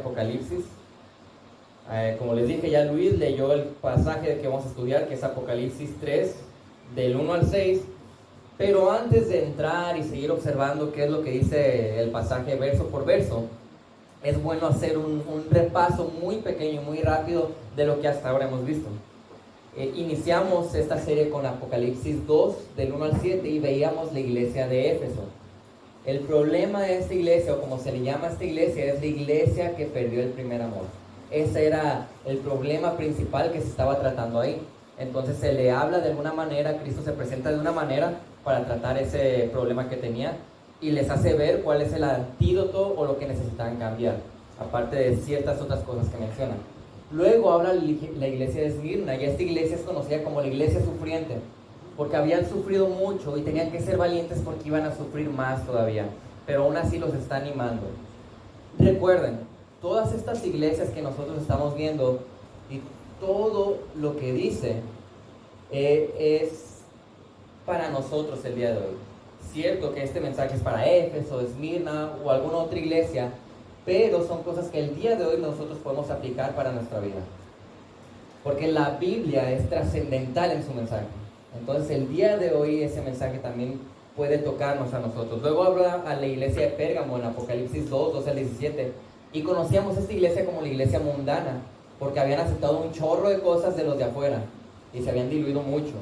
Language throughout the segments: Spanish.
Apocalipsis. Como les dije, ya Luis leyó el pasaje que vamos a estudiar, que es Apocalipsis 3, del 1 al 6. Pero antes de entrar y seguir observando qué es lo que dice el pasaje verso por verso, es bueno hacer un repaso muy pequeño, muy rápido de lo que hasta ahora hemos visto. Iniciamos esta serie con Apocalipsis 2, del 1 al 7, y veíamos la iglesia de Éfeso. El problema de esta iglesia, o como se le llama a esta iglesia, es la iglesia que perdió el primer amor. Ese era el problema principal que se estaba tratando ahí. Entonces se le habla de alguna manera, Cristo se presenta de una manera para tratar ese problema que tenía y les hace ver cuál es el antídoto o lo que necesitaban cambiar, aparte de ciertas otras cosas que mencionan. Luego habla la iglesia de Esmirna, y esta iglesia es conocida como la iglesia sufriente, porque habían sufrido mucho y tenían que ser valientes porque iban a sufrir más todavía, pero aún así los está animando. Recuerden, todas estas iglesias que nosotros estamos viendo y todo lo que dice es para nosotros el día de hoy. Cierto que este mensaje es para Éfeso, Esmirna o alguna otra iglesia, pero son cosas que el día de hoy nosotros podemos aplicar para nuestra vida, porque la Biblia es trascendental en su mensaje. Entonces el día de hoy ese mensaje también puede tocarnos a nosotros. Luego habla a la iglesia de Pérgamo en Apocalipsis 2, 12 al 17, y conocíamos esta iglesia como la iglesia mundana, porque habían aceptado un chorro de cosas de los de afuera y se habían diluido mucho.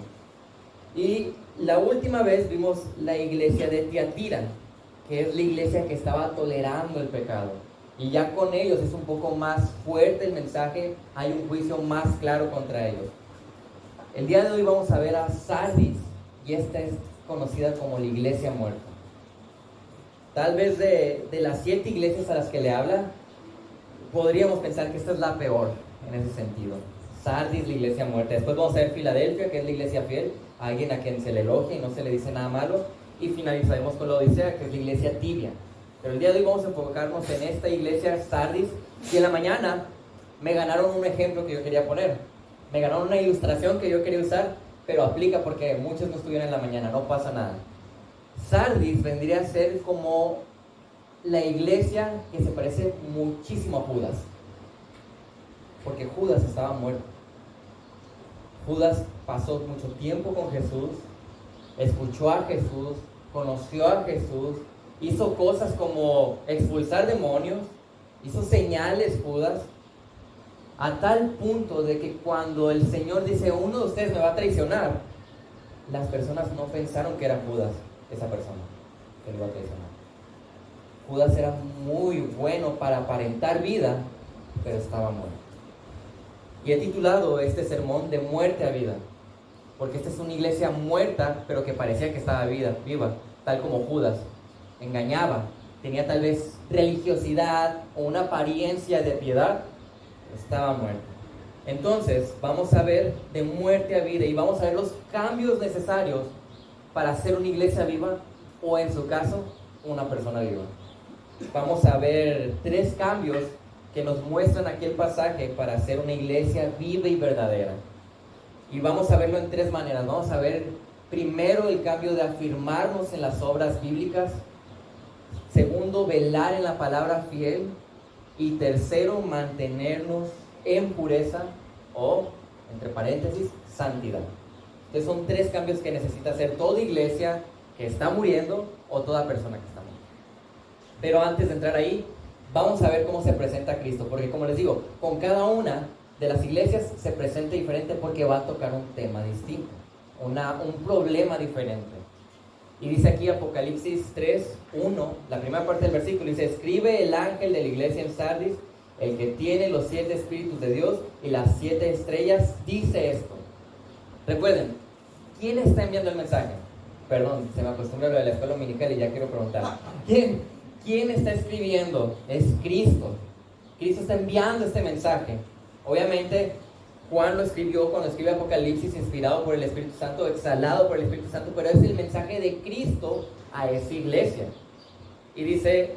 Y la última vez vimos la iglesia de Tiatira, que es la iglesia que estaba tolerando el pecado, y ya con ellos es un poco más fuerte el mensaje, hay un juicio más claro contra ellos. El día de hoy vamos a ver a Sardis, y esta es conocida como la iglesia muerta. Tal vez de las 7 iglesias a las que le habla, podríamos pensar que esta es la peor en ese sentido. Sardis, la iglesia muerta. Después vamos a ver Filadelfia, que es la iglesia fiel, alguien a quien se le elogia y no se le dice nada malo. Y finalizaremos con la Odisea, que es la iglesia tibia. Pero el día de hoy vamos a enfocarnos en esta iglesia Sardis. Y en la mañana me ganaron un ejemplo que yo quería poner. Me ganaron una ilustración que yo quería usar, pero aplica porque muchos no estuvieron en la mañana, no pasa nada. Sardis vendría a ser como la iglesia que se parece muchísimo a Judas, porque Judas estaba muerto. Judas pasó mucho tiempo con Jesús, escuchó a Jesús, conoció a Jesús, hizo cosas como expulsar demonios, hizo señales Judas, a tal punto de que cuando el Señor dice, uno de ustedes me va a traicionar, las personas no pensaron que era Judas esa persona que lo iba a traicionar. Judas era muy bueno para aparentar vida, pero estaba muerto. Y he titulado este sermón de muerte a vida, porque esta es una iglesia muerta, pero que parecía que estaba viva, tal como Judas. Engañaba, tenía tal vez religiosidad o una apariencia de piedad, estaba muerto. Entonces vamos a ver de muerte a vida y vamos a ver los cambios necesarios para hacer una iglesia viva, o en su caso, una persona viva. Vamos a ver 3 cambios que nos muestran aquí el pasaje para hacer una iglesia viva y verdadera. Y vamos a verlo en 3 maneras. Vamos a ver primero el cambio de afirmarnos en las obras bíblicas. Segundo, velar en la palabra fiel. Y tercero, mantenernos en pureza o, entre paréntesis, santidad. Entonces son 3 cambios que necesita hacer toda iglesia que está muriendo o toda persona que está muriendo. Pero antes de entrar ahí, vamos a ver cómo se presenta Cristo, porque como les digo, con cada una de las iglesias se presenta diferente porque va a tocar un tema distinto, un problema diferente. Y dice aquí Apocalipsis 3, 1, la primera parte del versículo, dice, escribe el ángel de la iglesia en Sardis, el que tiene los 7 espíritus de Dios y las 7 estrellas, dice esto. Recuerden, ¿quién está enviando el mensaje? Perdón, se me acostumbra lo de la escuela dominical y ya quiero preguntar. ¿Quién está escribiendo? Es Cristo. Cristo está enviando este mensaje. Obviamente, Juan lo escribió cuando escribe Apocalipsis, inspirado por el Espíritu Santo, exhalado por el Espíritu Santo, pero es el mensaje de Cristo a esa iglesia. Y dice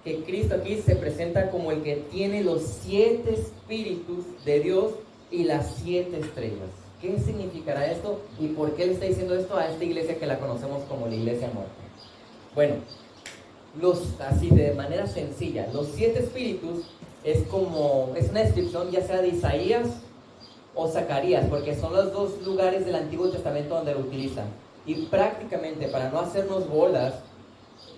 que Cristo aquí se presenta como el que tiene los 7 espíritus de Dios y las 7 estrellas. ¿Qué significará esto? ¿Y por qué le está diciendo esto a esta iglesia que la conocemos como la iglesia muerta? Bueno, así de manera sencilla, los 7 espíritus es una descripción ya sea de Isaías o Zacarías, porque son los dos lugares del Antiguo Testamento donde lo utilizan. Y prácticamente, para no hacernos bolas,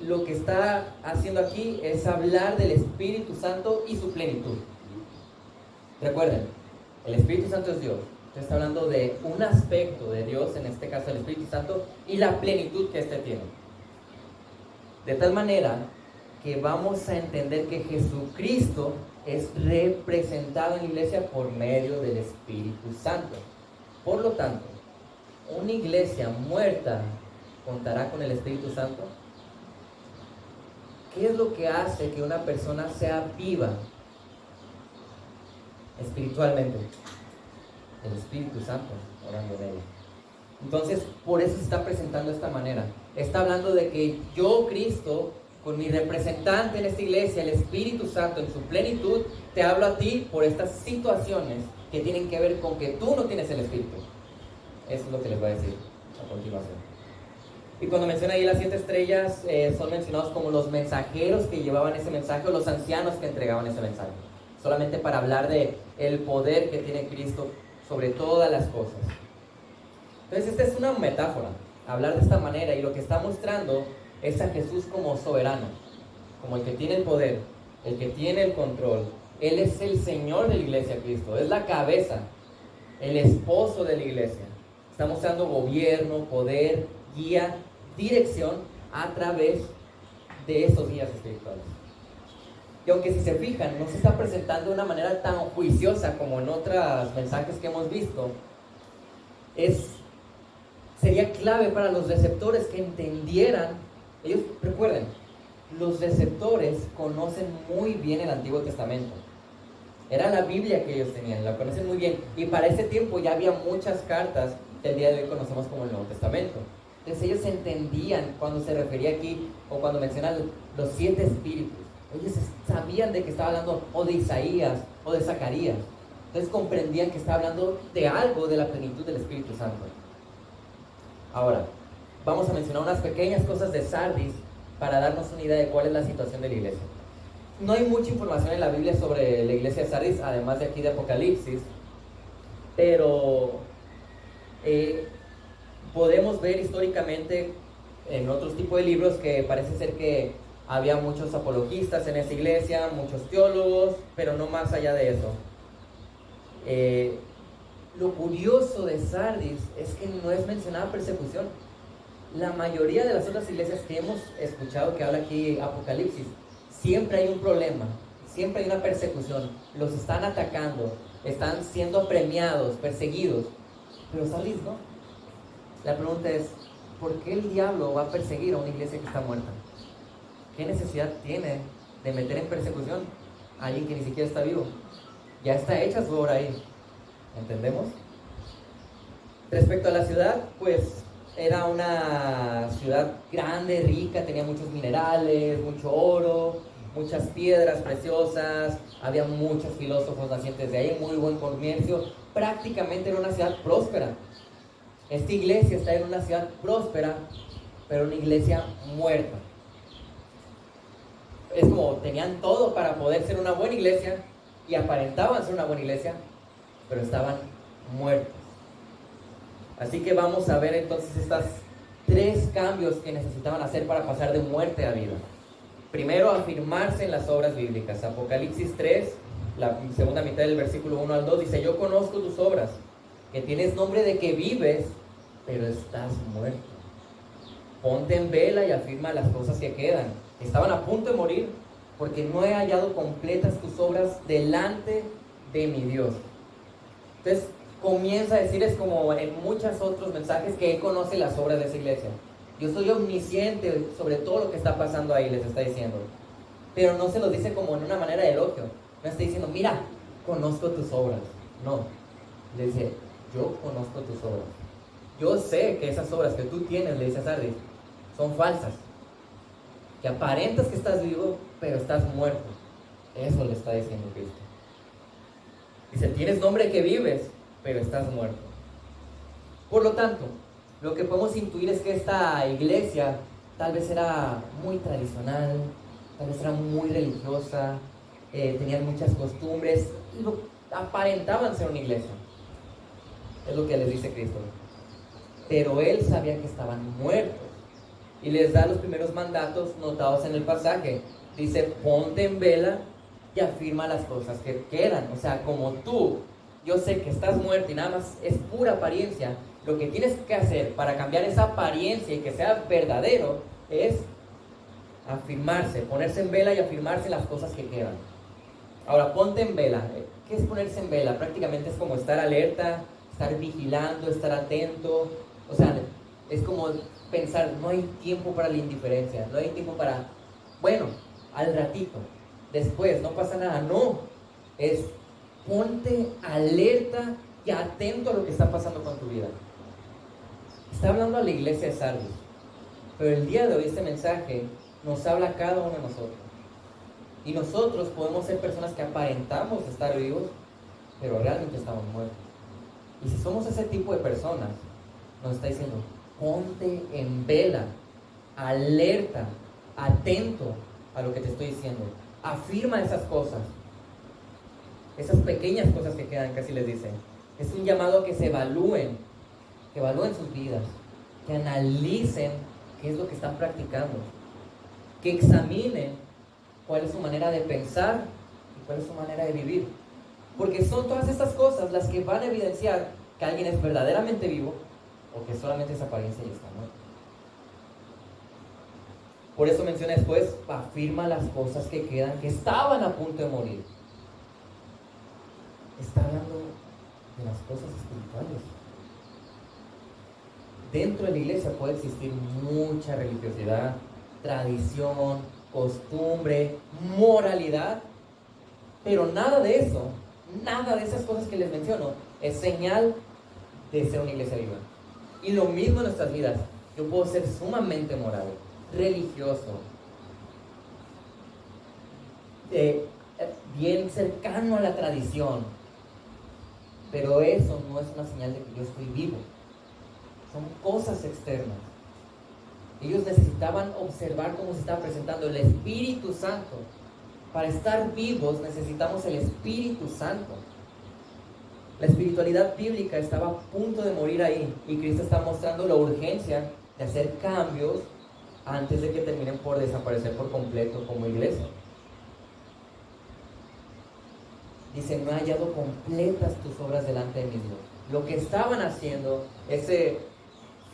lo que está haciendo aquí es hablar del Espíritu Santo y su plenitud. Recuerden, el Espíritu Santo es Dios. Está hablando de un aspecto de Dios, en este caso el Espíritu Santo, y la plenitud que éste tiene. De tal manera que vamos a entender que Jesucristo es representado en la iglesia por medio del Espíritu Santo. Por lo tanto, ¿una iglesia muerta contará con el Espíritu Santo? ¿Qué es lo que hace que una persona sea viva espiritualmente? El Espíritu Santo orando en ella. Entonces, por eso se está presentando de esta manera. Está hablando de que yo, Cristo, con mi representante en esta iglesia, el Espíritu Santo en su plenitud, te hablo a ti por estas situaciones que tienen que ver con que tú no tienes el Espíritu. Eso es lo que les voy a decir a continuación. Y cuando menciona ahí las 7 estrellas, son mencionados como los mensajeros que llevaban ese mensaje, o los ancianos que entregaban ese mensaje. Solamente para hablar de el poder que tiene Cristo sobre todas las cosas. Entonces esta es una metáfora, hablar de esta manera, y lo que está mostrando es a Jesús como soberano, como el que tiene el poder, el que tiene el control. Él es el Señor de la iglesia, Cristo, es la cabeza, el esposo de la iglesia. Está mostrando gobierno, poder, guía, dirección a través de esos guías espirituales. Y aunque si se fijan, no se está presentando de una manera tan juiciosa como en otros mensajes que hemos visto, sería clave para los receptores que entendieran. Ellos, recuerden, los receptores conocen muy bien el Antiguo Testamento. Era la Biblia que ellos tenían, la conocen muy bien. Y para ese tiempo ya había muchas cartas que el día de hoy conocemos como el Nuevo Testamento. Entonces ellos entendían cuando se refería aquí, o cuando mencionan los 7 espíritus. Ellos sabían de que estaba hablando o de Isaías o de Zacarías. Entonces comprendían que estaba hablando de algo de la plenitud del Espíritu Santo. Ahora, vamos a mencionar unas pequeñas cosas de Sardis para darnos una idea de cuál es la situación de la iglesia. No hay mucha información en la Biblia sobre la iglesia de Sardis, además de aquí de Apocalipsis, pero podemos ver históricamente en otros tipos de libros que parece ser que había muchos apologistas en esa iglesia, muchos teólogos, pero no más allá de eso. Lo curioso de Sardis es que no es mencionada persecución. La mayoría de las otras iglesias que hemos escuchado que habla aquí Apocalipsis, siempre hay un problema, siempre hay una persecución, los están atacando, están siendo premiados, perseguidos, pero Sardis no. La pregunta es, ¿por qué el diablo va a perseguir a una iglesia que está muerta? ¿Qué necesidad tiene de meter en persecución a alguien que ni siquiera está vivo? Ya está hecha su obra ahí. ¿Entendemos? Respecto a la ciudad, pues era una ciudad grande, rica, tenía muchos minerales, mucho oro, muchas piedras preciosas, había muchos filósofos nacientes de ahí, muy buen comercio, prácticamente era una ciudad próspera. Esta iglesia está en una ciudad próspera, pero una iglesia muerta. Es como tenían todo para poder ser una buena iglesia y aparentaban ser una buena iglesia, pero estaban muertos. Así que vamos a ver entonces estos 3 cambios que necesitaban hacer para pasar de muerte a vida. Primero, afirmarse en las obras bíblicas. Apocalipsis 3, la segunda mitad del versículo 1 al 2, dice: yo conozco tus obras, que tienes nombre de que vives, pero estás muerto. Ponte en vela y afirma las cosas que quedan. Estaban a punto de morir, porque no he hallado completas tus obras delante de mi Dios. Entonces comienza a decirles, como en muchos otros mensajes, que Él conoce las obras de esa iglesia. Yo soy omnisciente sobre todo lo que está pasando ahí, les está diciendo. Pero no se lo dice como en una manera de elogio. No está diciendo, mira, conozco tus obras. No, le dice, yo conozco tus obras. Yo sé que esas obras que tú tienes, le dice a Sardis, son falsas. Que aparentas que estás vivo, pero estás muerto. Eso le está diciendo Cristo. Dice, tienes nombre que vives, pero estás muerto. Por lo tanto, lo que podemos intuir es que esta iglesia tal vez era muy tradicional, tal vez era muy religiosa, tenían muchas costumbres, aparentaban ser una iglesia. Es lo que les dice Cristo. Pero él sabía que estaban muertos. Y les da los primeros mandatos notados en el pasaje. Dice, ponte en vela y afirma las cosas que quedan. O sea, como tú, yo sé que estás muerto y nada más es pura apariencia. Lo que tienes que hacer para cambiar esa apariencia y que sea verdadero es afirmarse, ponerse en vela y afirmarse las cosas que quedan. Ahora, ponte en vela. ¿Qué es ponerse en vela? Prácticamente es como estar alerta, estar vigilando, estar atento. O sea, es como pensar, no hay tiempo para la indiferencia, no hay tiempo para, bueno, al ratito, después, no pasa nada. No, es ponte alerta y atento a lo que está pasando con tu vida. Está hablando a la iglesia de Sardis, pero el día de hoy este mensaje nos habla a cada uno de nosotros. Y nosotros podemos ser personas que aparentamos estar vivos, pero realmente estamos muertos. Y si somos ese tipo de personas, nos está diciendo, ponte en vela, alerta, atento a lo que te estoy diciendo. Afirma esas cosas, esas pequeñas cosas que quedan, casi les dicen. Es un llamado a que se evalúen, que evalúen sus vidas, que analicen qué es lo que están practicando, que examinen cuál es su manera de pensar y cuál es su manera de vivir. Porque son todas estas cosas las que van a evidenciar que alguien es verdaderamente vivo o que solamente esa apariencia ya está muerta. Por eso menciona después, afirma las cosas que quedan, que estaban a punto de morir. Está hablando de las cosas espirituales. Dentro de la iglesia puede existir mucha religiosidad, tradición, costumbre, moralidad, pero nada de eso, nada de esas cosas que les menciono es señal de ser una iglesia viva. Y lo mismo en nuestras vidas. Yo puedo ser sumamente moral, religioso, bien cercano a la tradición, pero eso no es una señal de que yo estoy vivo. Son cosas externas. Ellos necesitaban observar cómo se estaba presentando el Espíritu Santo. Para estar vivos necesitamos el Espíritu Santo. La espiritualidad bíblica estaba a punto de morir ahí y Cristo está mostrando la urgencia de hacer cambios antes de que terminen por desaparecer por completo como iglesia. Dice, no he hallado completas tus obras delante de mí. Lo que estaban haciendo, ese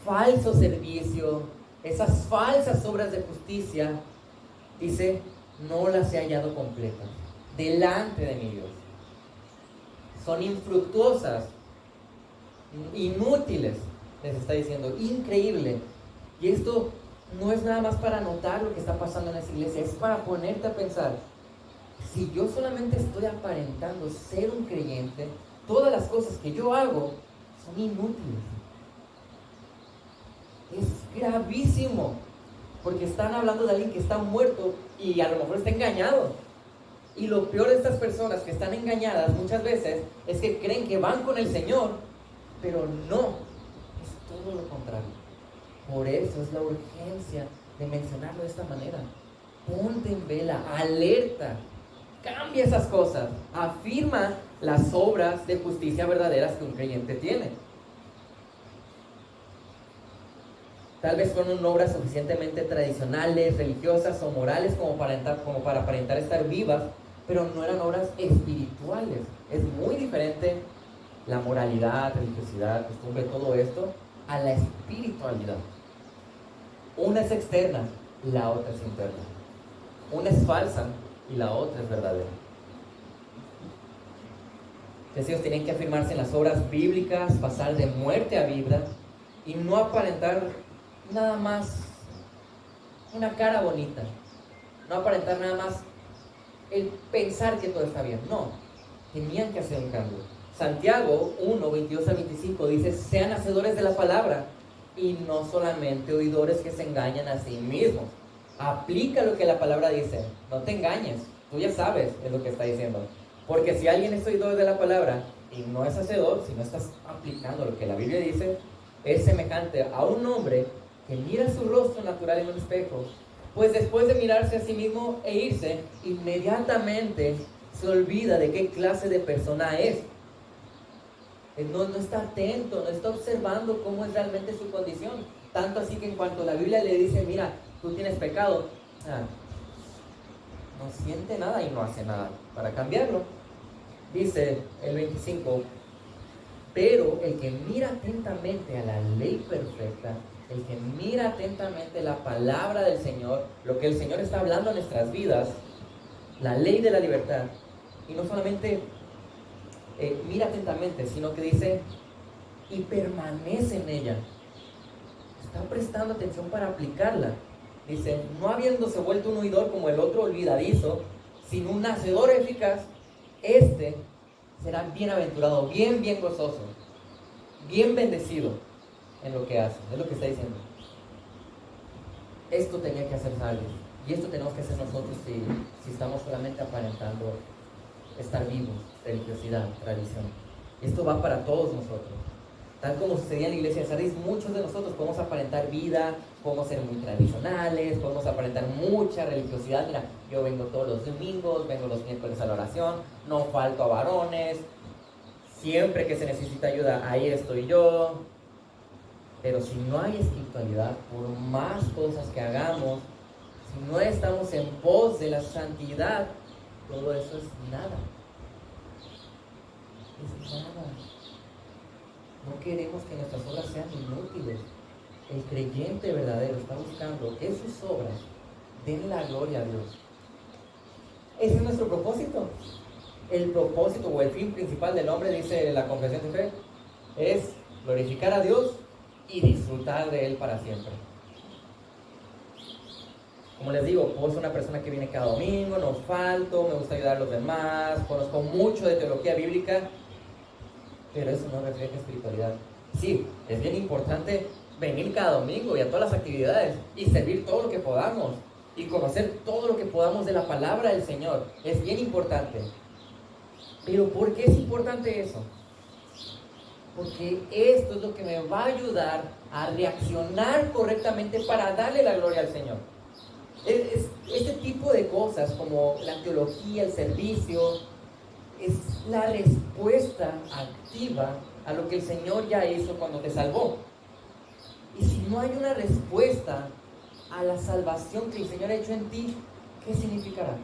falso servicio, esas falsas obras de justicia, dice, no las he hallado completas delante de mi Dios. Son infructuosas, inútiles, les está diciendo, increíble. Y esto no es nada más para notar lo que está pasando en esa iglesia, es para ponerte a pensar, si yo solamente estoy aparentando ser un creyente, todas las cosas que yo hago son inútiles. Es gravísimo, porque están hablando de alguien que está muerto y a lo mejor está engañado. Y lo peor de estas personas que están engañadas muchas veces es que creen que van con el Señor, pero no, es todo lo contrario. Por eso es la urgencia de mencionarlo de esta manera. Ponte en vela, alerta, cambia esas cosas, afirma las obras de justicia verdaderas que un creyente tiene. Tal vez fueron obras suficientemente tradicionales, religiosas o morales como para aparentar estar vivas, pero no eran obras espirituales. Es muy diferente la moralidad, religiosidad, costumbre, todo esto, a la espiritualidad. Una es externa, la otra es interna. Una es falsa y la otra es verdadera. Entonces ellos tienen que afirmarse en las obras bíblicas, pasar de muerte a vida y no aparentar nada más una cara bonita, no aparentar nada más el pensar que todo está bien. No, tenían que hacer un cambio. Santiago 1, 22 al 25 dice, sean hacedores de la palabra y no solamente oidores que se engañan a sí mismos. Aplica lo que la palabra dice, no te engañes, tú ya sabes, es lo que está diciendo. Porque si alguien es oidor de la palabra y no es hacedor, si no estás aplicando lo que la Biblia dice, es semejante a un hombre que mira su rostro natural en un espejo, pues después de mirarse a sí mismo e irse, inmediatamente se olvida de qué clase de persona es. No está atento, no está observando cómo es realmente su condición. Tanto así que en cuanto la Biblia le dice, mira, tú tienes pecado, no siente nada y no hace nada para cambiarlo. Dice el 25, pero el que mira atentamente a la ley perfecta, el que mira atentamente la palabra del Señor, lo que el Señor está hablando en nuestras vidas, la ley de la libertad, y no solamente mira atentamente, sino que dice, y permanece en ella. Está prestando atención para aplicarla. Dice, no habiéndose vuelto un oidor como el otro olvidadizo, sino un hacedor eficaz, este será bienaventurado, bien gozoso, bien bendecido en lo que hace. Es lo que está diciendo. Esto tenía que hacer alguien, y esto tenemos que hacer nosotros si estamos solamente aparentando estar vivos, religiosidad, tradición. Esto va para todos nosotros. Tal como sucedía en la iglesia de Sardis, muchos de nosotros podemos aparentar vida, podemos ser muy tradicionales, podemos aparentar mucha religiosidad. Mira, yo vengo todos los domingos, vengo los miércoles a la oración, no falto a varones, siempre que se necesita ayuda, ahí estoy yo. Pero si no hay espiritualidad, por más cosas que hagamos, si no estamos en pos de la santidad, todo eso es nada. Es nada. No queremos que nuestras obras sean inútiles. El creyente verdadero está buscando que sus obras den la gloria a Dios. Ese es nuestro propósito. El propósito o el fin principal del hombre, dice la confesión de fe, es glorificar a Dios y disfrutar de Él para siempre. Como les digo, puedo ser una persona que viene cada domingo, no falto, me gusta ayudar a los demás, conozco mucho de teología bíblica, pero eso no refleja espiritualidad. Sí, es bien importante venir cada domingo y a todas las actividades y servir todo lo que podamos y conocer todo lo que podamos de la palabra del Señor. Es bien importante. Pero ¿por qué es importante eso? Porque esto es lo que me va a ayudar a reaccionar correctamente para darle la gloria al Señor. Este tipo de cosas como la teología, el servicio, es la respuesta activa a lo que el Señor ya hizo cuando te salvó. Y si no hay una respuesta a la salvación que el Señor ha hecho en ti, ¿qué significará?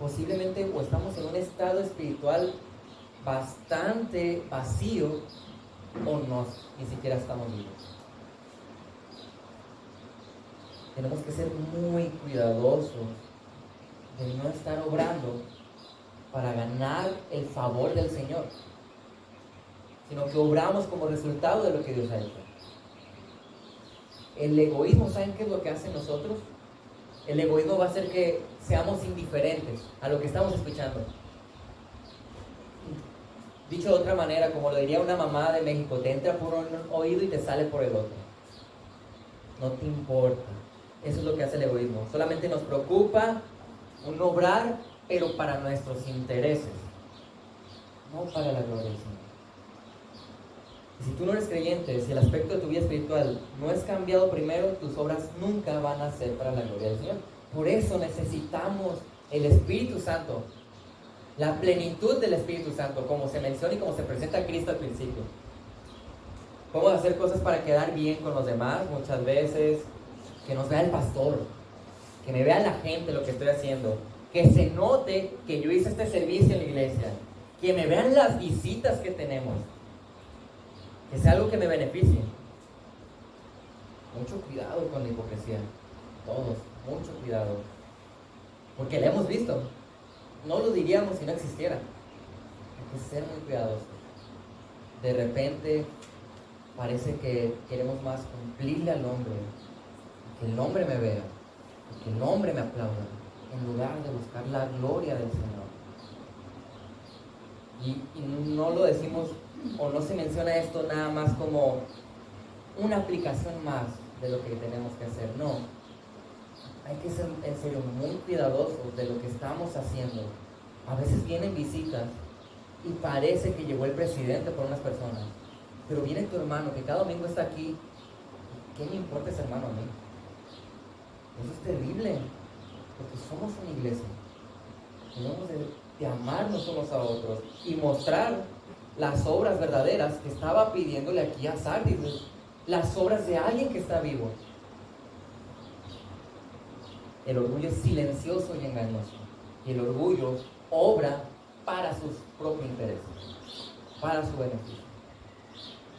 Posiblemente o estamos en un estado espiritual bastante vacío o no, ni siquiera estamos vivos. Tenemos que ser muy cuidadosos de no estar obrando para ganar el favor del Señor, sino que obramos como resultado de lo que Dios ha hecho. El egoísmo, ¿saben qué es lo que hace en nosotros? El egoísmo va a hacer que seamos indiferentes a lo que estamos escuchando. Dicho de otra manera, como lo diría una mamá de México, te entra por un oído y te sale por el otro. No te importa. Eso es lo que hace el egoísmo. Solamente nos preocupa un obrar, pero para nuestros intereses, no para la gloria del Señor. Y si tú no eres creyente, si el aspecto de tu vida espiritual no es cambiado primero, tus obras nunca van a ser para la gloria del Señor. Por eso necesitamos el Espíritu Santo, la plenitud del Espíritu Santo, como se menciona y como se presenta a Cristo al principio. Podemos hacer cosas para quedar bien con los demás muchas veces, que nos vea el pastor, que me vea la gente lo que estoy haciendo, que se note que yo hice este servicio en la iglesia, que me vean las visitas que tenemos, que sea algo que me beneficie. Mucho cuidado con la hipocresía, todos, mucho cuidado, porque la hemos visto. No lo diríamos si no existiera. Hay que ser muy cuidadosos. De repente parece que queremos más cumplirle al hombre, que el hombre me vea, que el hombre me aplauda, en lugar de buscar la gloria del Señor. Y no lo decimos o no se menciona esto nada más como una aplicación más de lo que tenemos que hacer. No, hay que ser en serio muy cuidadosos de lo que estamos haciendo. A veces vienen visitas y parece que llegó el presidente por unas personas, pero viene tu hermano que cada domingo está aquí. ¿Qué me importa ese hermano a mí? Eso es terrible, porque somos una iglesia. Tenemos de amarnos unos a otros y mostrar las obras verdaderas que estaba pidiéndole aquí a Sardis, las obras de alguien que está vivo. El orgullo es silencioso y engañoso, y el orgullo obra para sus propios intereses, para su beneficio.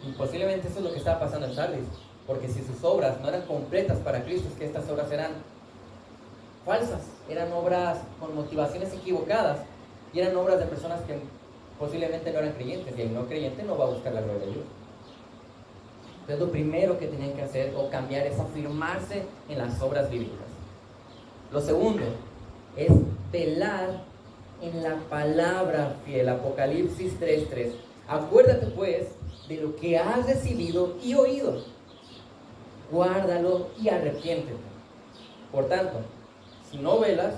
Y posiblemente eso es lo que estaba pasando en Sardis, porque si sus obras no eran completas para Cristo, es que estas obras eran falsas, eran obras con motivaciones equivocadas, y eran obras de personas que posiblemente no eran creyentes, y el no creyente no va a buscar la gloria de Dios. Entonces lo primero que tenían que hacer o cambiar es afirmarse en las obras bíblicas. Lo segundo es velar en la palabra fiel. Apocalipsis 3:3. Acuérdate pues de lo que has recibido y oído, guárdalo y arrepiéntete. Por tanto, si no velas,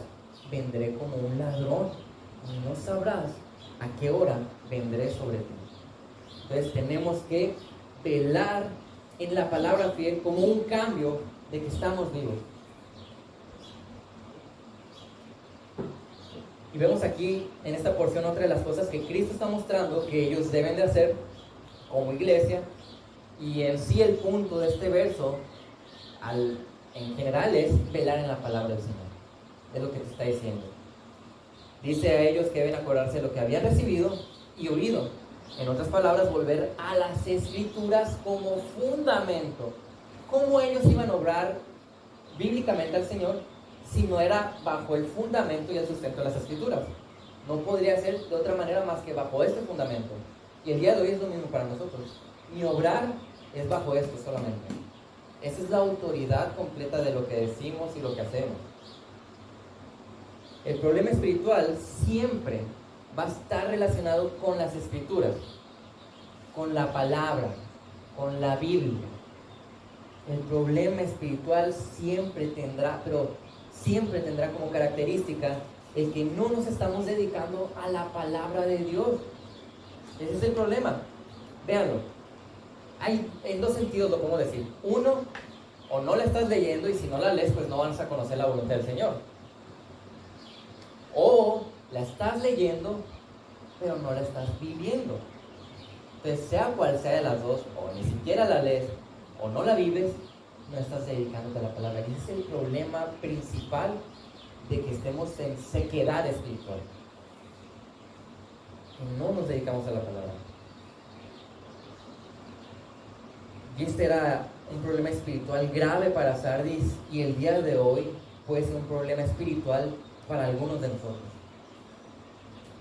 vendré como un ladrón y no sabrás a qué hora vendré sobre ti. Entonces tenemos que velar en la palabra fiel como un cambio de que estamos vivos. Y vemos aquí en esta porción otra de las cosas que Cristo está mostrando que ellos deben de hacer como iglesia. Y en sí el punto de este verso en general es velar en la palabra del Señor. Es lo que te está diciendo. Dice a ellos que deben acordarse de lo que habían recibido y oído. En otras palabras, volver a las Escrituras como fundamento. ¿Cómo ellos iban a obrar bíblicamente al Señor si no era bajo el fundamento y el sustento de las Escrituras? No podría ser de otra manera más que bajo este fundamento. Y el día de hoy es lo mismo para nosotros. Mi obrar es bajo esto solamente. Esa es la autoridad completa de lo que decimos y lo que hacemos. El problema espiritual siempre va a estar relacionado con las Escrituras, con la palabra, con la Biblia. El problema espiritual siempre tendrá como característica el que no nos estamos dedicando a la palabra de Dios. Ese es el problema. Véanlo. Hay en dos sentidos lo podemos decir. Uno, o no la estás leyendo y si no la lees, pues no vas a conocer la voluntad del Señor. O la estás leyendo, pero no la estás viviendo. Entonces, sea cual sea de las dos, o ni siquiera la lees, o no la vives, no estás dedicándote a la palabra. Y ese es el problema principal de que estemos en sequedad espiritual. Que no nos dedicamos a la palabra. Y este era un problema espiritual grave para Sardis, y el día de hoy puede ser un problema espiritual para algunos de nosotros.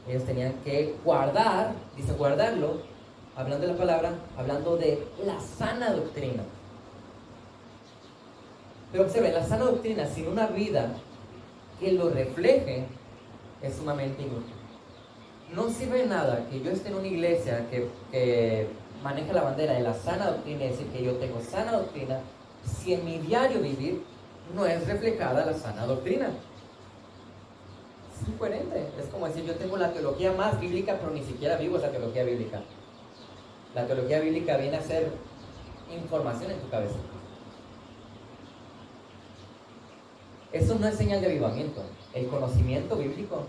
Ellos tenían que guardar, dice guardarlo, hablando de la palabra, hablando de la sana doctrina. Pero observen, la sana doctrina sin una vida que lo refleje es sumamente inútil. No sirve de nada que yo esté en una iglesia que maneja la bandera de la sana doctrina, es decir, que yo tengo sana doctrina, si en mi diario vivir no es reflejada la sana doctrina. Es incoherente. Es como decir, yo tengo la teología más bíblica, pero ni siquiera vivo esa teología bíblica. La teología bíblica viene a ser información en tu cabeza. Eso no es señal de avivamiento. El conocimiento bíblico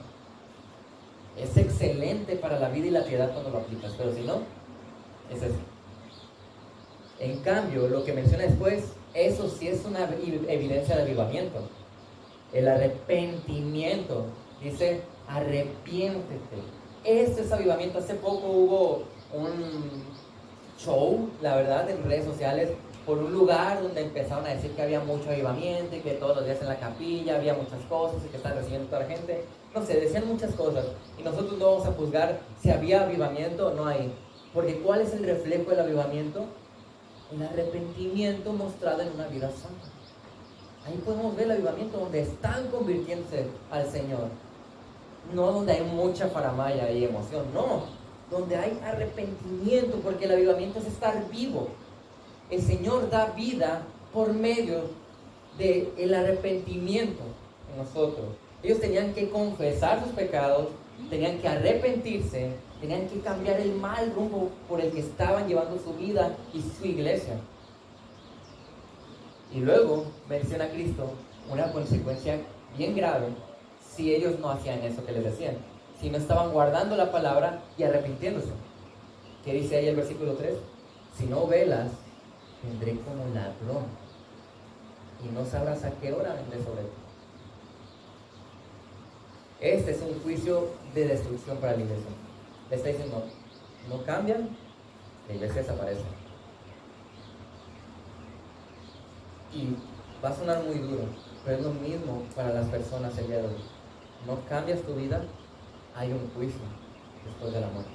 es excelente para la vida y la piedad cuando lo aplicas, pero si no, es eso. En cambio, lo que menciona después, eso sí es una evidencia de avivamiento. El arrepentimiento. Dice, arrepiéntete. Ese es avivamiento. Hace poco hubo un show, la verdad, en redes sociales, por un lugar donde empezaron a decir que había mucho avivamiento y que todos los días en la capilla había muchas cosas y que estaban recibiendo toda la gente. No sé, decían muchas cosas. Y nosotros no vamos a juzgar si había avivamiento o no hay. Porque ¿cuál es el reflejo del avivamiento? El arrepentimiento mostrado en una vida santa. Ahí podemos ver el avivamiento donde están convirtiéndose al Señor. No donde hay mucha faramaya y emoción, no. Donde hay arrepentimiento, porque el avivamiento es estar vivo. El Señor da vida por medio del arrepentimiento en nosotros. Ellos tenían que confesar sus pecados, tenían que arrepentirse, tenían que cambiar el mal rumbo por el que estaban llevando su vida y su iglesia. Y luego menciona a Cristo una consecuencia bien grave si ellos no hacían eso que les decían, si no estaban guardando la palabra y arrepintiéndose. ¿Qué dice ahí el versículo 3? Si no velas, vendré como ladrón y no sabrás a qué hora vendré sobre ti. Este es un juicio de destrucción para la iglesia. Le está diciendo, no cambian, la iglesia desaparece. Y va a sonar muy duro, pero es lo mismo para las personas el día de hoy. No cambias tu vida, hay un juicio después de la muerte.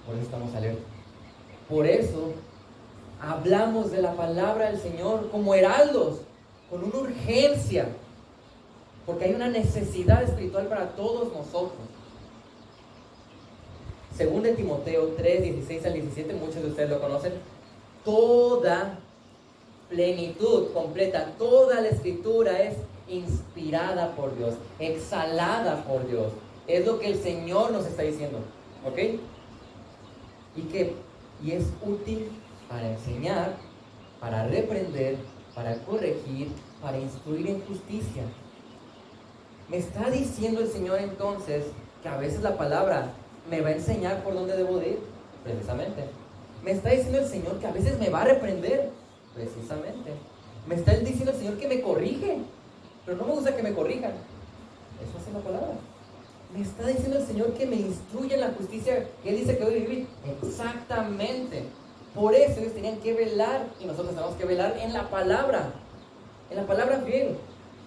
Por eso estamos alerta. Por eso hablamos de la palabra del Señor como heraldos, con una urgencia, porque hay una necesidad espiritual para todos nosotros. Según de Timoteo 3, 16 al 17, muchos de ustedes lo conocen, toda plenitud completa, toda la escritura es inspirada por Dios, exhalada por Dios. Es lo que el Señor nos está diciendo, ¿ok? Y es útil para enseñar, para reprender, para corregir, para instruir en justicia. Me está diciendo el Señor entonces que a veces la palabra me va a enseñar por dónde debo de ir, precisamente. Me está diciendo el Señor que a veces me va a reprender, precisamente. Me está diciendo el Señor que me corrige, pero no me gusta que me corrijan. Eso hace la palabra. Me está diciendo el Señor que me instruye en la justicia que Él dice que voy a vivir. Exactamente. Por eso ellos tenían que velar, y nosotros tenemos que velar en la palabra fiel.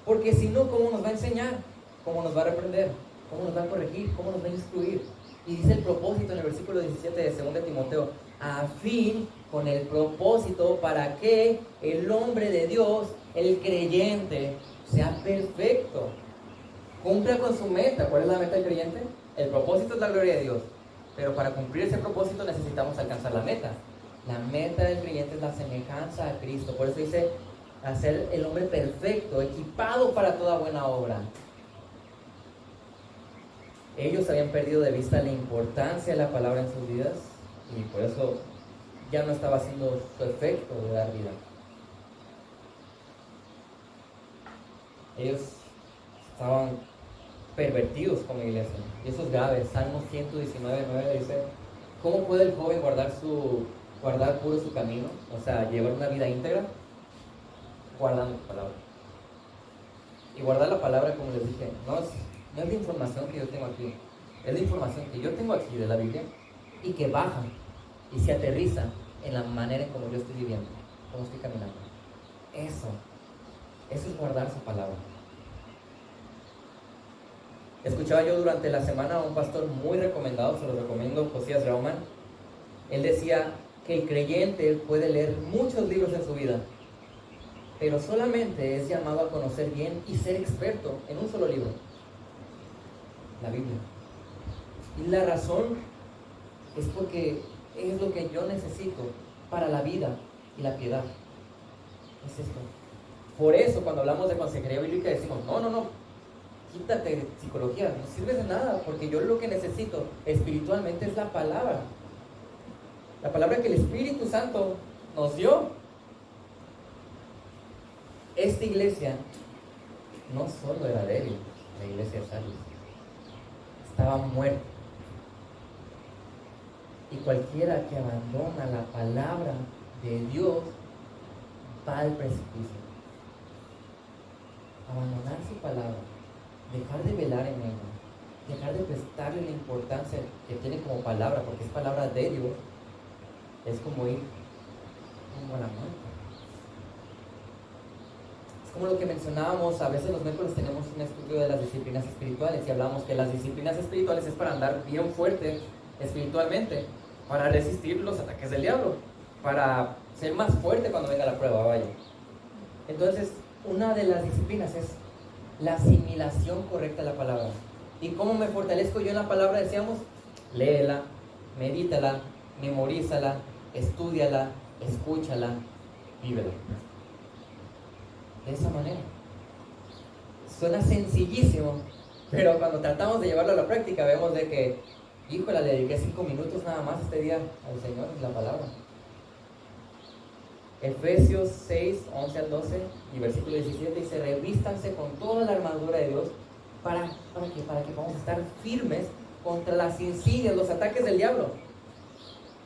Porque si no, ¿cómo nos va a enseñar? ¿Cómo nos va a reprender? ¿Cómo nos va a corregir? ¿Cómo nos va a instruir? Y dice el propósito en el versículo 17 de 2 de Timoteo, a fin, con el propósito para que el hombre de Dios, el creyente, sea perfecto, cumpla con su meta. ¿Cuál es la meta del creyente? El propósito es la gloria de Dios, pero para cumplir ese propósito necesitamos alcanzar la meta. La meta del creyente es la semejanza a Cristo. Por eso dice, hacer el hombre perfecto, equipado para toda buena obra. Ellos habían perdido de vista la importancia de la palabra en sus vidas y por eso ya no estaba haciendo su efecto de dar vida. Ellos estaban pervertidos como iglesia, y eso es grave. Salmo 119:9 dice, ¿cómo puede el joven guardar puro su camino? O sea, llevar una vida íntegra, guardando la palabra. Y guardar la palabra, como les dije, no es la información que yo tengo aquí, es la información que yo tengo aquí de la Biblia y que baja y se aterriza en la manera en como yo estoy viviendo, como estoy caminando. Eso es guardar su palabra. Escuchaba yo durante la semana a un pastor muy recomendado, se lo recomiendo, Josías Rauman. Él decía que el creyente puede leer muchos libros en su vida, pero solamente es llamado a conocer bien y ser experto en un solo libro, la Biblia. Y la razón es porque es lo que yo necesito para la vida y la piedad. Es esto. Por eso cuando hablamos de consejería bíblica decimos, no, quítate de psicología, no sirve de nada, porque yo lo que necesito espiritualmente es la palabra que el Espíritu Santo nos dio. Esta iglesia no solo era débil, la iglesia de Sardis estaba muerta, y cualquiera que abandona la palabra de Dios va al precipicio. Abandonar su palabra, dejar de velar en ella, dejar de prestarle la importancia que tiene como palabra, porque es palabra de Dios, es como ir como a la muerte. Es como lo que mencionábamos, a veces los miércoles tenemos un estudio de las disciplinas espirituales y hablamos que las disciplinas espirituales es para andar bien fuerte espiritualmente, para resistir los ataques del diablo, para ser más fuerte cuando venga la prueba, vaya. Entonces, una de las disciplinas es la asimilación correcta de la palabra. ¿Y cómo me fortalezco yo en la palabra? Decíamos, léela, medítala, memorízala, estúdiala, escúchala, vívela. De esa manera. Suena sencillísimo, pero cuando tratamos de llevarlo a la práctica vemos de que, híjole, le dediqué 5 minutos nada más este día al Señor y la palabra. Efesios 6, 11 al 12 y versículo 17 dice: revístanse con toda la armadura de Dios para que podamos estar firmes contra las insidias, los ataques del diablo.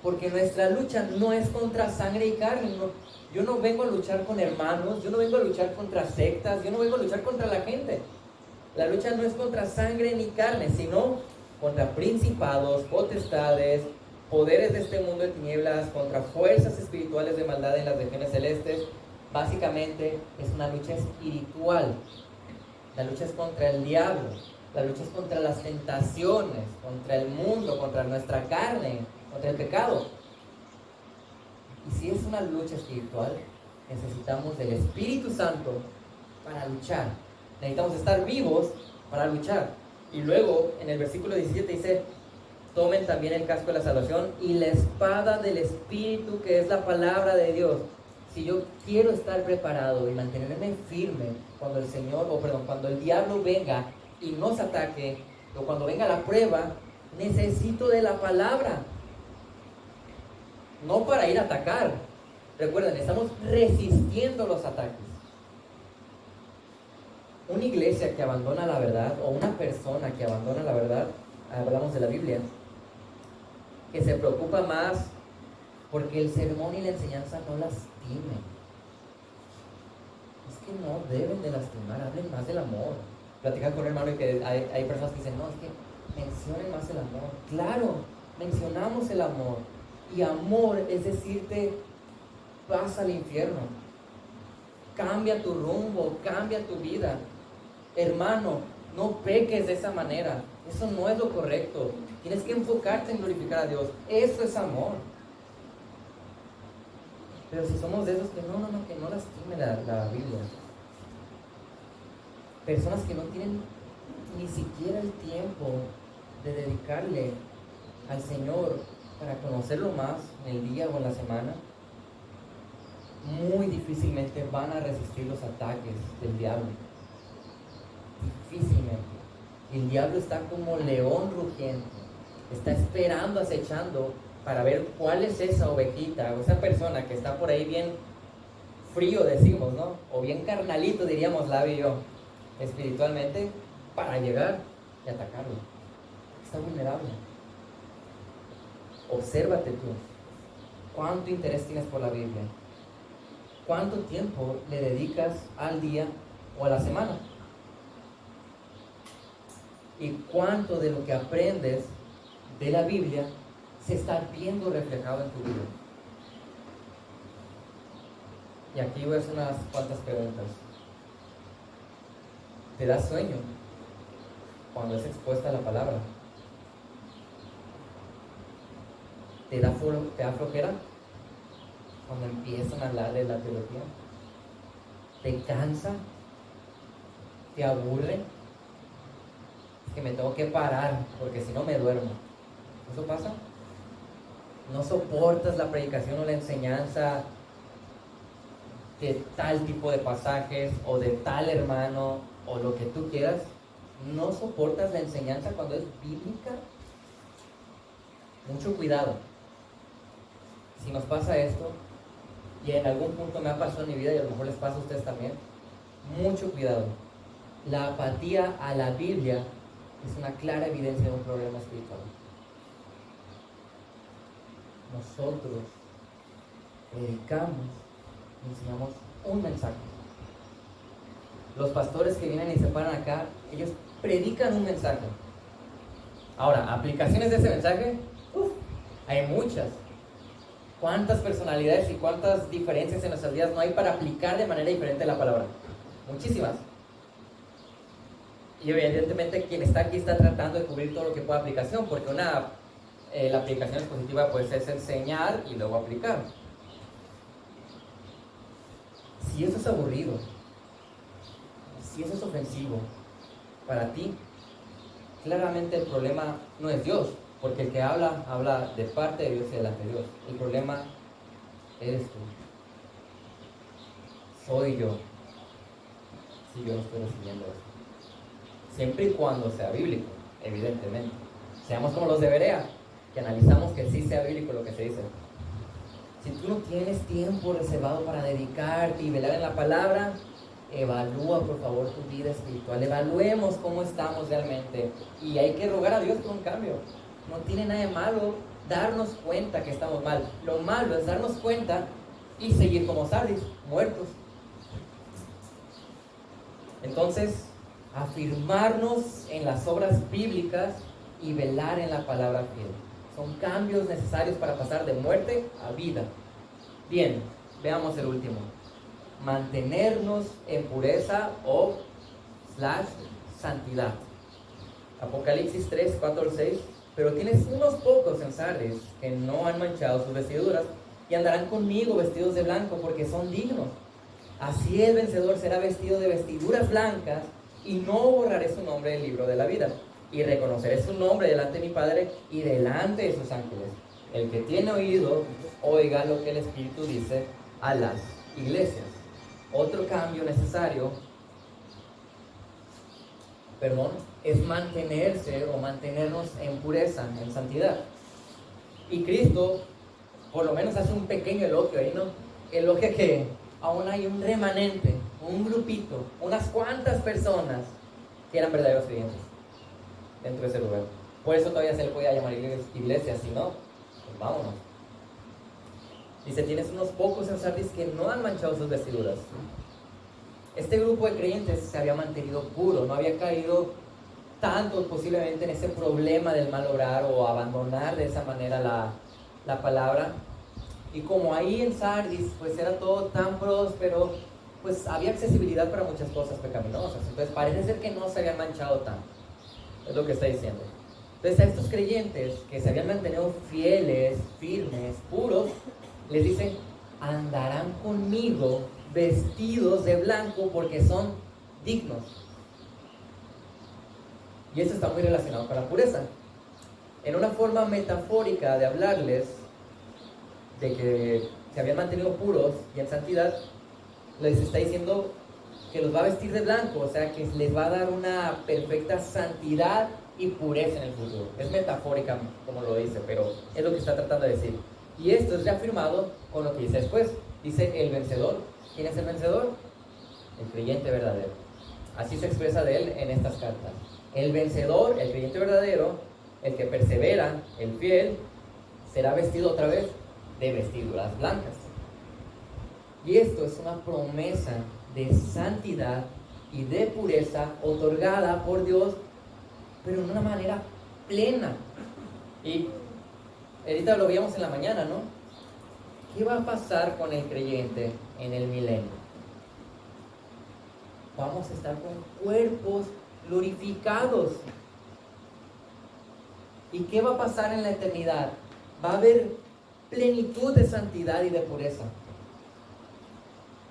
Porque nuestra lucha no es contra sangre y carne. Yo no vengo a luchar con hermanos, yo no vengo a luchar contra sectas, yo no vengo a luchar contra la gente. La lucha no es contra sangre ni carne, sino contra principados, potestades, poderes de este mundo de tinieblas, contra fuerzas espirituales de maldad en las regiones celestes. Básicamente es una lucha espiritual. La lucha es contra el diablo, la lucha es contra las tentaciones, contra el mundo, contra nuestra carne, contra el pecado. Y si es una lucha espiritual, necesitamos del Espíritu Santo para luchar. Necesitamos estar vivos para luchar. Y luego en el versículo 17 dice: tomen también el casco de la salvación y la espada del Espíritu, que es la palabra de Dios. Si yo quiero estar preparado y mantenerme firme cuando cuando el diablo venga y nos ataque, o cuando venga la prueba, necesito de la palabra. No para ir a atacar. Recuerden, estamos resistiendo los ataques. Una iglesia que abandona la verdad, o una persona que abandona la verdad, hablamos de la Biblia, que se preocupa más porque el sermón y la enseñanza no lastimen. Es que no deben de lastimar, hablen más del amor. Platicar con un hermano y que hay personas que dicen: no, es que mencionen más el amor. Claro, mencionamos el amor. Y amor es decirte: vas al infierno, cambia tu rumbo, cambia tu vida. Hermano, no peques de esa manera, eso no es lo correcto. Tienes que enfocarte en glorificar a Dios, eso es amor. Pero si somos de esos que no lastimen la Biblia, personas que no tienen ni siquiera el tiempo de dedicarle al Señor para conocerlo más en el día o en la semana, muy difícilmente van a resistir los ataques del diablo. Difícilmente. El diablo está como león rugiente, está esperando, acechando para ver cuál es esa ovejita o esa persona que está por ahí bien frío, decimos, ¿no? O bien carnalito, diríamos Lavi y yo, espiritualmente, para llegar y atacarlo. Está vulnerable. Obsérvate tú. ¿Cuánto interés tienes por la Biblia? ¿Cuánto tiempo le dedicas al día o a la semana? ¿Y cuánto de lo que aprendes de la Biblia se está viendo reflejado en tu vida? Y aquí voy a hacer unas cuantas preguntas. ¿Te da sueño cuando es expuesta a la palabra? ¿Te da flojera cuando empiezan a hablar de la teología? ¿Te cansa? ¿Te aburre? Es que me tengo que parar porque si no me duermo. ¿Eso pasa? ¿No soportas la predicación o la enseñanza de tal tipo de pasajes o de tal hermano o lo que tú quieras? ¿No soportas la enseñanza cuando es bíblica? Mucho cuidado. Si nos pasa esto, y en algún punto me ha pasado en mi vida y a lo mejor les pasa a ustedes también, mucho cuidado. La apatía a la Biblia es una clara evidencia de un problema espiritual. Nosotros predicamos y enseñamos un mensaje. Los pastores que vienen y se paran acá, ellos predican un mensaje. Ahora, aplicaciones de ese mensaje, hay muchas. ¿Cuántas personalidades y cuántas diferencias en nuestras vidas no hay para aplicar de manera diferente la palabra? Muchísimas. Y evidentemente quien está aquí está tratando de cubrir todo lo que pueda aplicación, porque la aplicación expositiva pues es enseñar y luego aplicar. Si eso es aburrido, si eso es ofensivo para ti, claramente el problema no es Dios, porque el que habla de parte de Dios y delante de Dios. El problema eres tú. Soy yo, si yo no estoy recibiendo esto. Siempre y cuando sea bíblico, evidentemente. Seamos como los de Berea, que analizamos que sí sea bíblico lo que se dice. Si tú no tienes tiempo reservado para dedicarte y velar en la palabra, evalúa por favor tu vida espiritual. Evaluemos cómo estamos realmente. Y hay que rogar a Dios por un cambio. No tiene nada de malo darnos cuenta que estamos mal. Lo malo es darnos cuenta y seguir como Sardis, muertos. Entonces, afirmarnos en las obras bíblicas y velar en la palabra fiel. Son cambios necesarios para pasar de muerte a vida. Bien, veamos el último. Mantenernos en pureza o santidad. Apocalipsis 3, 4 al 6. Pero tienes unos pocos en Sardis que no han manchado sus vestiduras y andarán conmigo vestidos de blanco porque son dignos. Así el vencedor será vestido de vestiduras blancas y no borraré su nombre del libro de la vida. Y reconoceré su nombre delante de mi Padre y delante de sus ángeles. El que tiene oído, oiga lo que el Espíritu dice a las iglesias. Otro cambio necesario, es mantenerse o mantenernos en pureza, en santidad. Y Cristo, por lo menos hace un pequeño elogio ahí, ¿no? Elogia que aún hay un remanente, un grupito, unas cuantas personas que eran verdaderos creyentes dentro de ese lugar. Por eso todavía se le podía llamar iglesia, si no, pues vámonos. Dice, tienes unos pocos en Sardis que no han manchado sus vestiduras. Este grupo de creyentes se había mantenido puro, no había caído tanto posiblemente en ese problema del mal obrar o abandonar de esa manera la palabra. Y como ahí en Sardis pues era todo tan próspero, pues había accesibilidad para muchas cosas pecaminosas. Entonces parece ser que no se habían manchado tanto. Es lo que está diciendo. Entonces a estos creyentes que se habían mantenido fieles, firmes, puros, les dicen, andarán conmigo vestidos de blanco porque son dignos. Y esto está muy relacionado con la pureza. En una forma metafórica de hablarles de que se habían mantenido puros y en santidad, les está diciendo que los va a vestir de blanco, o sea que les va a dar una perfecta santidad y pureza en el futuro. Es metafórica como lo dice, pero es lo que está tratando de decir. Y esto es reafirmado con lo que dice después. Dice el vencedor. ¿Quién es el vencedor? El creyente verdadero. Así se expresa de él en estas cartas. El vencedor, el creyente verdadero, el que persevera, el fiel, será vestido otra vez de vestiduras blancas. Y esto es una promesa de santidad y de pureza otorgada por Dios, pero de una manera plena. Y ahorita lo veíamos en la mañana, ¿no? ¿Qué va a pasar con el creyente en el milenio? Vamos a estar con cuerpos glorificados. ¿Y qué va a pasar en la eternidad? Va a haber plenitud de santidad y de pureza.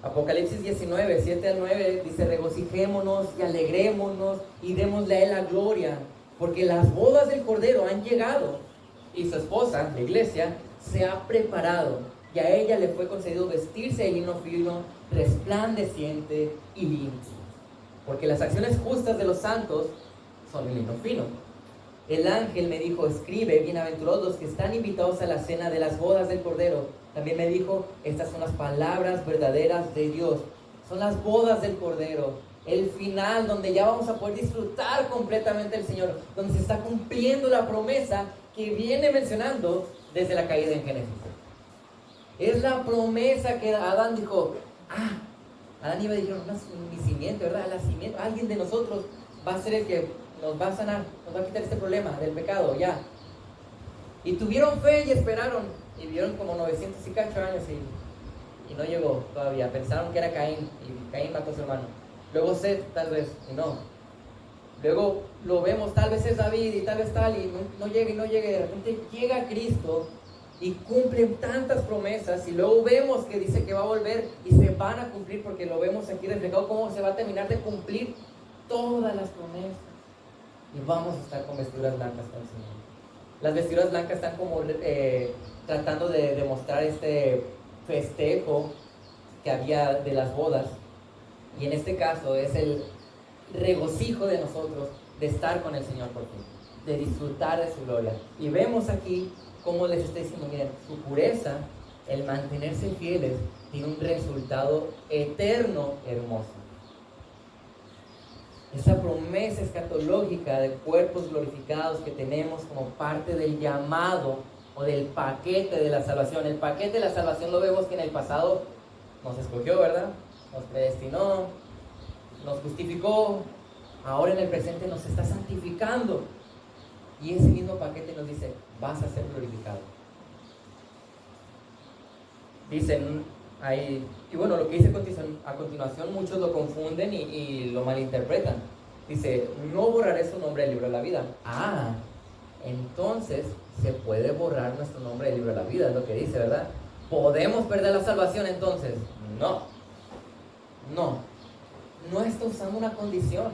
Apocalipsis 19, 7 al 9 dice, regocijémonos y alegrémonos y démosle a él la gloria, porque las bodas del Cordero han llegado y su esposa, la iglesia, se ha preparado y a ella le fue concedido vestirse de lino fino, resplandeciente y limpio, porque las acciones justas de los santos son de lino fino. El ángel me dijo, escribe, bienaventurados los que están invitados a la cena de las bodas del Cordero. También me dijo, estas son las palabras verdaderas de Dios. Son las bodas del Cordero, el final donde ya vamos a poder disfrutar completamente del Señor, donde se está cumpliendo la promesa que viene mencionando desde la caída en Génesis. Es la promesa que Adán dijo, Adán y Eva dijeron, mi simiente, ¿verdad? La simiente, alguien de nosotros va a ser el que nos va a sanar, nos va a quitar este problema del pecado, ya. Y tuvieron fe y esperaron, y vieron como 900 y cacho años y no llegó todavía. Pensaron que era Caín, y Caín mató a su hermano. Luego Set, tal vez, y no. Luego lo vemos, tal vez es David, y tal vez tal, y no llega, y no llega, y de repente llega Cristo, y cumplen tantas promesas, y luego vemos que dice que va a volver, y se van a cumplir, porque lo vemos aquí reflejado, cómo se va a terminar de cumplir todas las promesas. Y vamos a estar con vestiduras blancas con el Señor. Las vestiduras blancas están como tratando de demostrar este festejo que había de las bodas. Y en este caso es el regocijo de nosotros de estar con el Señor por fin, de disfrutar de su gloria. Y vemos aquí cómo les está diciendo, miren, su pureza, el mantenerse fieles tiene un resultado eterno hermoso. Esa promesa escatológica de cuerpos glorificados que tenemos como parte del llamado o del paquete de la salvación. El paquete de la salvación lo vemos que en el pasado nos escogió, ¿verdad? Nos predestinó, nos justificó, ahora en el presente nos está santificando. Y ese mismo paquete nos dice, vas a ser glorificado. Dicen ahí, y bueno, lo que dice a continuación muchos lo confunden y lo malinterpretan. Dice, no borraré su nombre del libro de la vida. Ah, entonces se puede borrar nuestro nombre del libro de la vida, es lo que dice, ¿verdad? ¿Podemos perder la salvación entonces? No está usando una condición.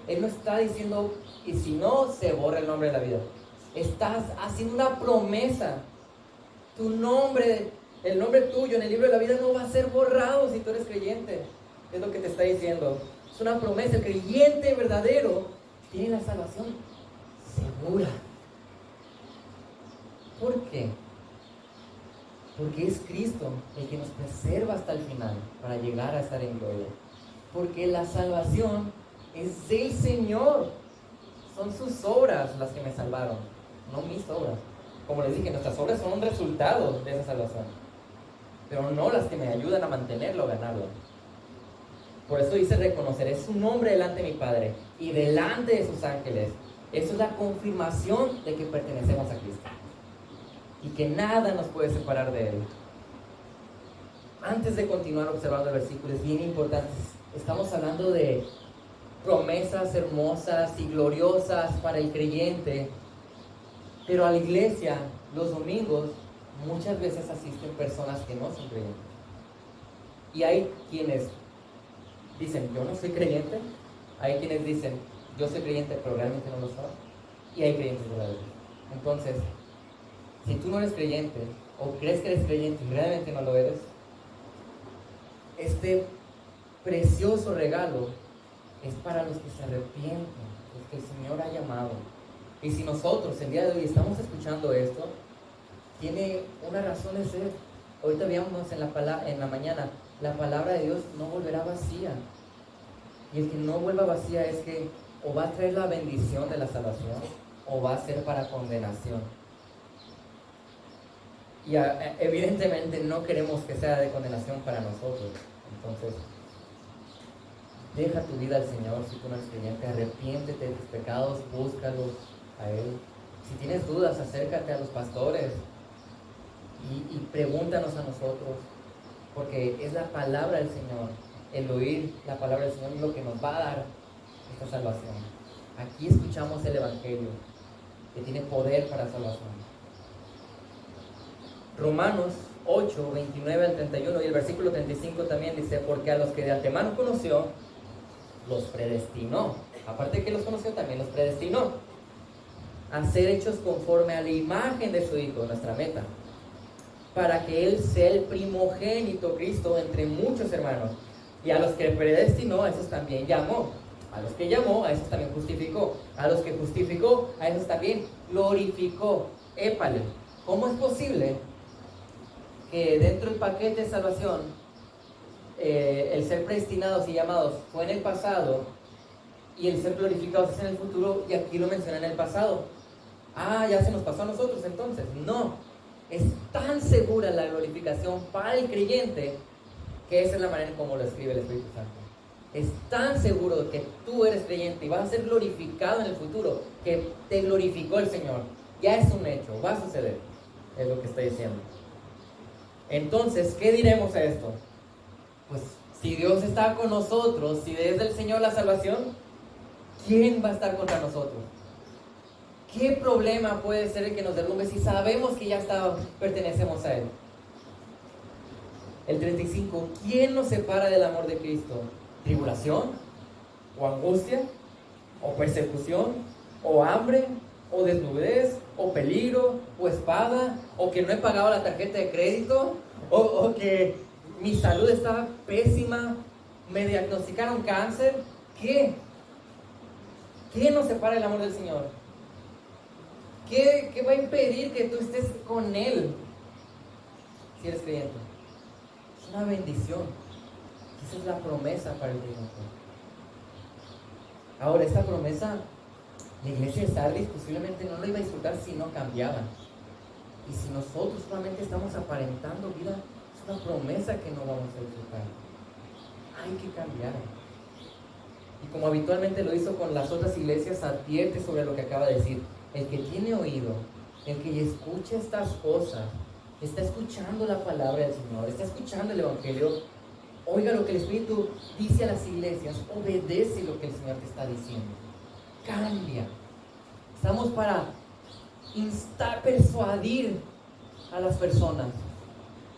Él no está diciendo, y si no, se borra el nombre de la vida. Estás haciendo una promesa. Tu nombre, el nombre tuyo en el libro de la vida no va a ser borrado si tú eres creyente. Es lo que te está diciendo. Es una promesa. El creyente verdadero tiene la salvación segura. ¿Por qué? Porque es Cristo el que nos preserva hasta el final para llegar a estar en gloria. Porque la salvación es del Señor. Son sus obras las que me salvaron, no mis obras. Como les dije, nuestras obras son un resultado de esa salvación, pero no las que me ayudan a mantenerlo o ganarlo. Por eso dice, reconoceré su nombre delante de mi Padre y delante de sus ángeles. Eso es la confirmación de que pertenecemos a Cristo y que nada nos puede separar de Él. Antes de continuar observando el versículo, es bien importante. Estamos hablando de promesas hermosas y gloriosas para el creyente, pero a la iglesia los domingos muchas veces asisten personas que no son creyentes. Y hay quienes dicen, yo no soy creyente. Hay quienes dicen, yo soy creyente, pero realmente no lo soy. Y hay creyentes verdaderos. Entonces, si tú no eres creyente, o crees que eres creyente y realmente no lo eres, este precioso regalo es para los que se arrepienten, los que el Señor ha llamado. Y si nosotros el día de hoy estamos escuchando esto, tiene una razón de ser. Ahorita veíamos en la mañana, la palabra de Dios no volverá vacía. Y el que no vuelva vacía es que o va a traer la bendición de la salvación o va a ser para condenación. Y evidentemente no queremos que sea de condenación para nosotros. Entonces, deja tu vida al Señor. Si tú no eres creyente, arrepiéntete de tus pecados, búscalos a Él. Si tienes dudas, acércate a los pastores y pregúntanos a nosotros, porque es la palabra del Señor. El oír la palabra del Señor es lo que nos va a dar esta salvación. Aquí escuchamos el Evangelio, que tiene poder para salvación. Romanos 8, 29 al 31 y el versículo 35 también dice, porque a los que de antemano conoció, los predestinó. Aparte de que los conoció, también los predestinó a ser hechos conforme a la imagen de su Hijo, nuestra meta, para que Él sea el primogénito, Cristo, entre muchos hermanos. Y a los que predestinó, a esos también llamó. A los que llamó, a esos también justificó. A los que justificó, a esos también glorificó. Épale, ¿cómo es posible que dentro del paquete de salvación el ser predestinados y llamados fue en el pasado y el ser glorificados es en el futuro, y aquí lo menciona en el pasado? Ah, ya se nos pasó a nosotros entonces. No, es tan segura la glorificación para el creyente que esa es la manera en cómo lo escribe el Espíritu Santo. Es tan seguro de que tú eres creyente y vas a ser glorificado en el futuro, que te glorificó el Señor. Ya es un hecho, va a suceder, es lo que estoy diciendo. Entonces, ¿qué diremos a esto? Pues si Dios está con nosotros, si es del Señor la salvación, ¿quién va a estar contra nosotros? ¿Qué problema puede ser el que nos derrumbe si sabemos que ya pertenecemos a Él? El 35, ¿quién nos separa del amor de Cristo? ¿Tribulación? ¿O angustia? ¿O persecución? ¿O hambre? ¿O desnudez? ¿O peligro? ¿O espada? ¿O que no he pagado la tarjeta de crédito? ¿O que mi salud estaba pésima? ¿Me diagnosticaron cáncer? ¿Qué? ¿Qué nos separa del amor del Señor? ¿Qué va a impedir que tú estés con Él? si eres creyente. Es una bendición. Esa es la promesa para el reino. Ahora, esta promesa, la iglesia de Sardis posiblemente no lo iba a disfrutar si no cambiaban. Y si nosotros solamente estamos aparentando vida, es una promesa que no vamos a disfrutar. Hay que cambiar. Y como habitualmente lo hizo con las otras iglesias, advierte sobre lo que acaba de decir. El que tiene oído, el que escucha estas cosas, está escuchando la palabra del Señor, está escuchando el Evangelio. Oiga lo que el Espíritu dice a las iglesias, obedece lo que el Señor te está diciendo. Cambia. Estamos para instar, persuadir a las personas.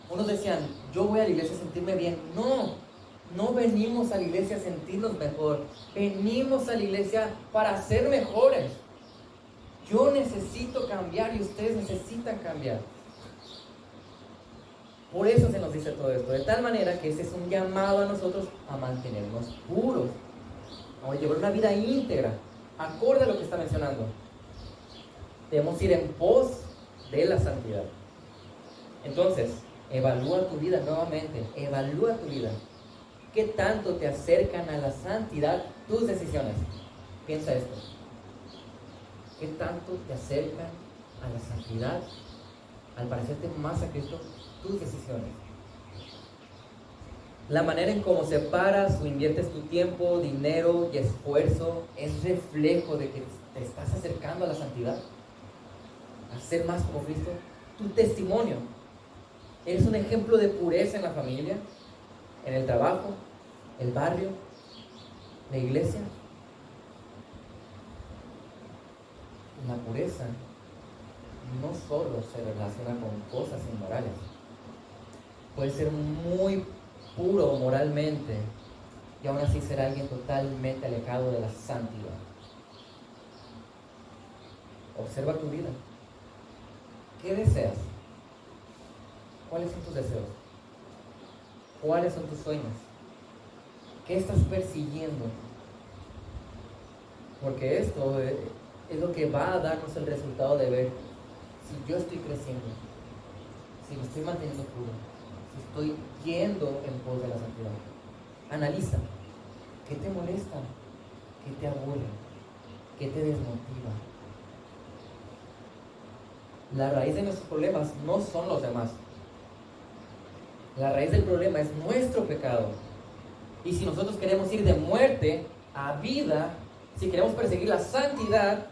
Unos decían, yo voy a la iglesia a sentirme bien. No venimos a la iglesia a sentirnos mejor. Venimos a la iglesia para ser mejores. Yo necesito cambiar y ustedes necesitan cambiar. Por eso se nos dice todo esto, de tal manera que ese es un llamado a nosotros a mantenernos puros, a llevar una vida íntegra, acorde a lo que está mencionando. Debemos ir en pos de la santidad. Entonces, evalúa tu vida nuevamente, evalúa tu vida. ¿Qué tanto te acercan a la santidad tus decisiones? Piensa esto. ¿Qué tanto te acercan a la santidad, al parecerte más a Cristo, tus decisiones? La manera en cómo separas o inviertes tu tiempo, dinero y esfuerzo es reflejo de que te estás acercando a la santidad, a ser más como Cristo. Tu testimonio. ¿Eres un ejemplo de pureza en la familia, en el trabajo, el barrio, la iglesia? La pureza no solo se relaciona con cosas inmorales. Puede ser muy puro moralmente y aún así ser alguien totalmente alejado de la santidad. Observa tu vida. ¿Qué deseas? ¿Cuáles son tus deseos? ¿Cuáles son tus sueños? ¿Qué estás persiguiendo? Porque esto es lo que va a darnos el resultado de ver si yo estoy creciendo, si me estoy manteniendo puro, si estoy yendo en pos de la santidad. Analiza. ¿Qué te molesta? ¿Qué te aburre? ¿Qué te desmotiva? La raíz de nuestros problemas no son los demás. La raíz del problema es nuestro pecado. Y si nosotros queremos ir de muerte a vida, si queremos perseguir la santidad,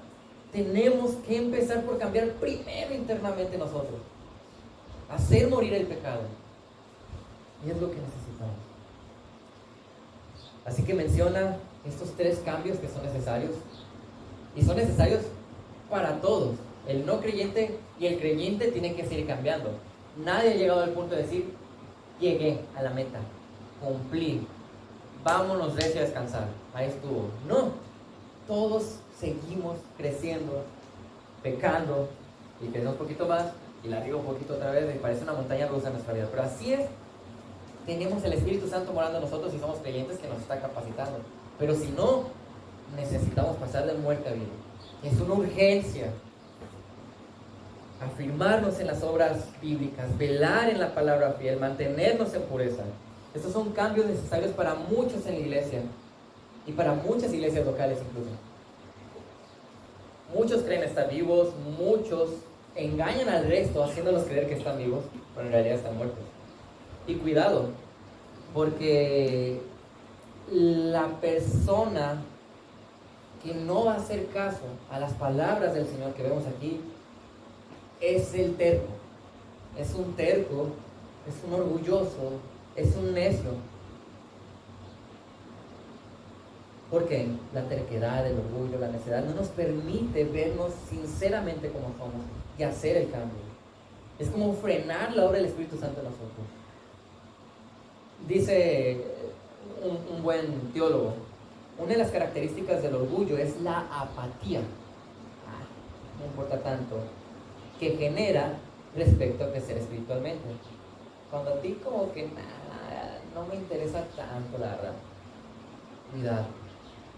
tenemos que empezar por cambiar primero internamente nosotros. Hacer morir el pecado. Y es lo que necesitamos. Así que menciona estos 3 cambios que son necesarios. Y son necesarios para todos. El no creyente y el creyente tienen que seguir cambiando. Nadie ha llegado al punto de decir, llegué a la meta, cumplí, vámonos recio a descansar, ahí estuvo. No, todos seguimos creciendo, pecando, y crecemos un poquito más, y la riego un poquito otra vez, y parece una montaña rusa en nuestra vida. Pero así es, tenemos el Espíritu Santo morando en nosotros y somos creyentes que nos está capacitando. Pero si no, necesitamos pasar de muerte a vida. Es una urgencia. Afirmarnos en las obras bíblicas, velar en la palabra fiel, mantenernos en pureza. Estos son cambios necesarios para muchos en la iglesia y para muchas iglesias locales incluso. Muchos creen estar vivos, muchos engañan al resto haciéndolos creer que están vivos, pero en realidad están muertos. Y cuidado, porque la persona que no va a hacer caso a las palabras del Señor que vemos aquí es el terco. Es un terco, es un orgulloso, es un necio. Porque la terquedad, el orgullo, la necedad no nos permite vernos sinceramente como somos y hacer el cambio. Es como frenar la obra del Espíritu Santo en nosotros. Dice un buen teólogo, una de las características del orgullo es la apatía. No importa tanto, que genera respecto a crecer espiritualmente. Cuando a ti como que nada, no me interesa tanto la verdad. Cuidado.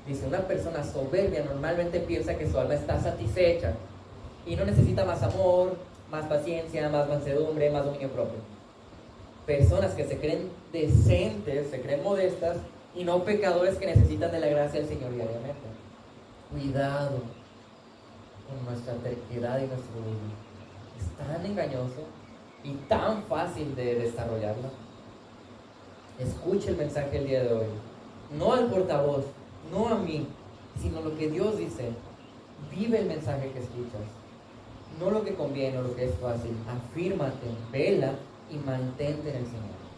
Dice, una persona soberbia normalmente piensa que su alma está satisfecha y no necesita más amor, más paciencia, más mansedumbre, más dominio propio. personas que se creen decentes, se creen modestas y no pecadores que necesitan de la gracia del Señor diariamente. Cuidado con nuestra terquedad y nuestro orgullo. Es tan engañoso y tan fácil de desarrollarlo. Escuche el mensaje del día de hoy. No al portavoz, no a mí, sino lo que Dios dice. Vive el mensaje que escuchas. No lo que conviene o lo que es fácil. Afírmate, vela y mantente en el Señor.